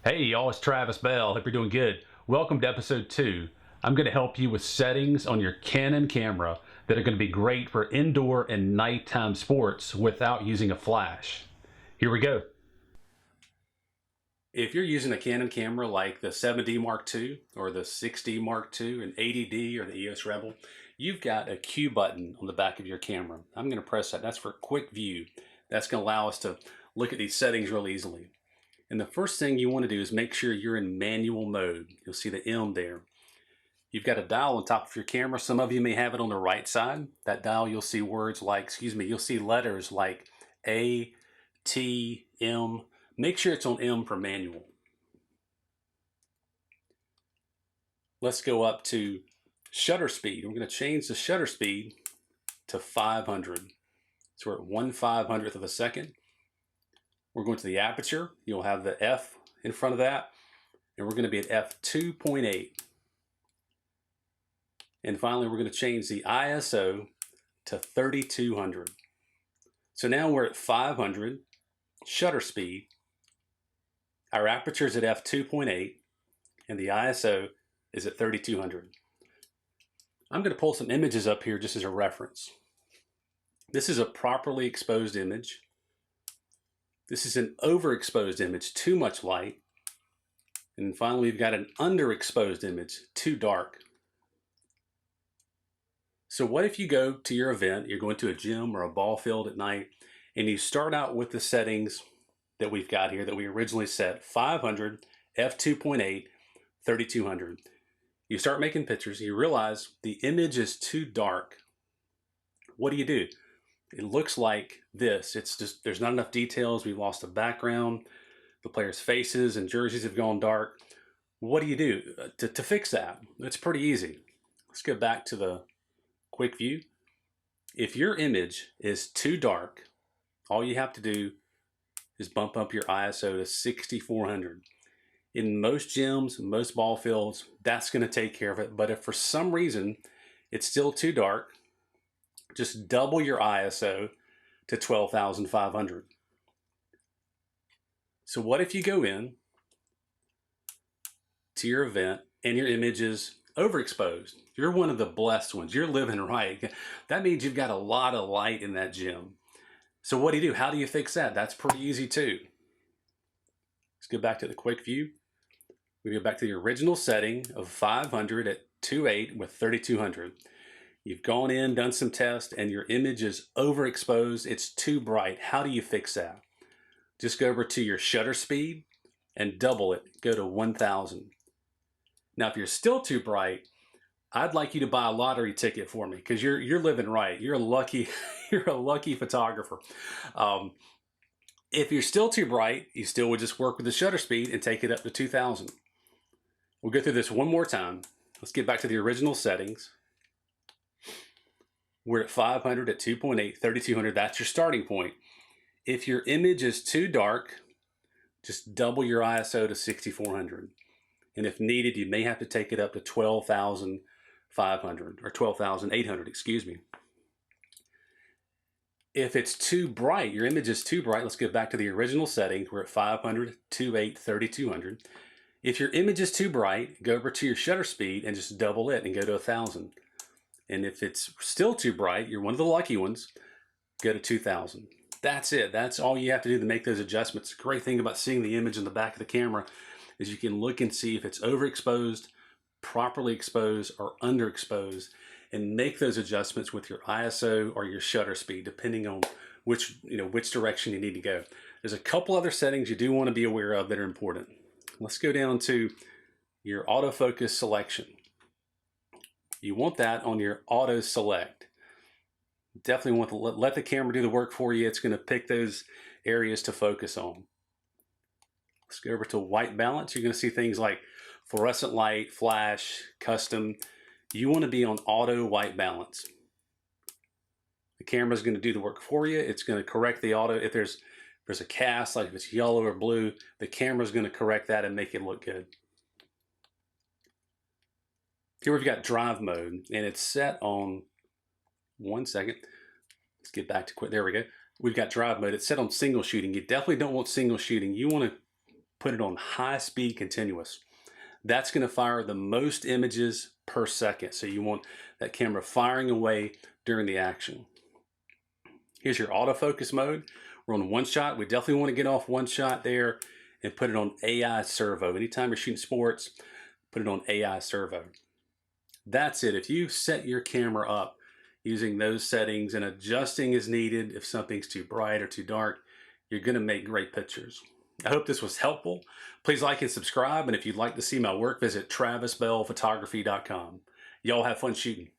Hey y'all, it's Travis Bell. Hope you're doing good. Welcome to episode 2. I'm going to help you with settings on your Canon camera that are going to be great for indoor and nighttime sports without using a flash. Here we go. If you're using a Canon camera like the 7D Mark II or the 6D Mark II, an 80D or the EOS Rebel, you've got a Q button on the back of your camera. I'm going to press that. That's for quick view. That's going to allow us to look at these settings real easily. And the first thing you want to do is make sure you're in manual mode. You'll see the M there. You've got a dial on top of your camera. Some of you may have it on the right side. That dial, you'll see words like, you'll see letters like A, T, M. Make sure it's on M for manual. Let's go up to shutter speed. We're going to change the shutter speed to 500. So we're at 1/500th of a second. We're going to the aperture. You'll have the F in front of that. And we're going to be at f2.8. And finally, we're going to change the ISO to 3200. So now we're at 500 shutter speed. Our aperture is at f2.8 and the ISO is at 3200. I'm going to pull some images up here just as a reference. This is a properly exposed image. This is an overexposed image, too much light. And finally, we've got an underexposed image, too dark. So what if you go to your event, you're going to a gym or a ball field at night, and you start out with the settings that we've got here that we originally set, 500, f2.8, 3200. You start making pictures, you realize the image is too dark. What do? It looks like this. It's just, there's not enough details. We've lost the background. The players' faces and jerseys have gone dark. What do you do to fix that? It's pretty easy. Let's go back to the quick view. If your image is too dark, all you have to do is bump up your ISO to 6400. In most gyms, most ball fields, that's going to take care of it. But if for some reason it's still too dark, just double your ISO to 12,500. So what if you go in to your event and your image is overexposed? You're one of the blessed ones. You're living right. That means you've got a lot of light in that gym. So what do? How do you fix that? That's pretty easy too. Let's go back to the quick view. We go back to the original setting of 500 at 2.8 with 3200. You've gone in, done some tests, and your image is overexposed. It's too bright. How do you fix that? Just go over to your shutter speed and double it. Go to 1000. Now, if you're still too bright, I'd like you to buy a lottery ticket for me because you're living right. You're a lucky photographer. If you're still too bright, you still would just work with the shutter speed and take it up to 2000. We'll go through this one more time. Let's get back to the original settings. We're at 500 at 2.8, 3200. That's your starting point. If your image is too dark, just double your ISO to 6400. And if needed, you may have to take it up to 12,500 or 12,800, excuse me. If it's too bright, your image is too bright, let's get back to the original settings. We're at 500, 2.8, 3200. If your image is too bright, go over to your shutter speed and just double it and go to 1000. And if it's still too bright, you're one of the lucky ones, go to 2000. That's it. That's all you have to do to make those adjustments. The great thing about seeing the image in the back of the camera is you can look and see if it's overexposed, properly exposed, or underexposed, and make those adjustments with your ISO or your shutter speed, depending on which direction you need to go. There's a couple other settings you do want to be aware of that are important. Let's go down to your autofocus selection. You want that on your auto select. Definitely want to let the camera do the work for you. It's going to pick those areas to focus on. Let's go over to white balance. You're going to see things like fluorescent light, flash, custom. You want to be on auto white balance. The camera is going to do the work for you. It's going to correct the auto. If there's a cast, like if it's yellow or blue, the camera is going to correct that and make it look good. Here we've got drive mode, and it's set on, one second, let's get back to quick, there we go. We've got drive mode, it's set on single shooting. You definitely don't want single shooting. You want to put it on high speed continuous. That's going to fire the most images per second. So you want that camera firing away during the action. Here's your autofocus mode. We're on one shot. We definitely want to get off one shot there and put it on AI servo. Anytime you're shooting sports, put it on AI servo. That's it. If you set your camera up using those settings and adjusting as needed, if something's too bright or too dark, you're going to make great pictures. I hope this was helpful. Please like and subscribe. And if you'd like to see my work, visit travisbellphotography.com. Y'all have fun shooting.